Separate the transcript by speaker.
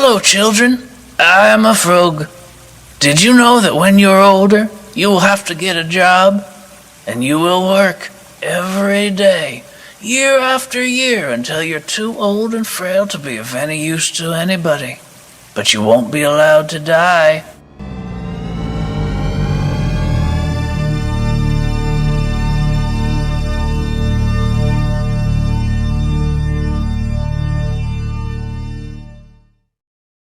Speaker 1: Hello, children. I am a frog. Did you know that when you're older, you will have to get a job? And you will work every day, year after year, until you're too old and frail to be of any use to anybody. But you won't be allowed to die.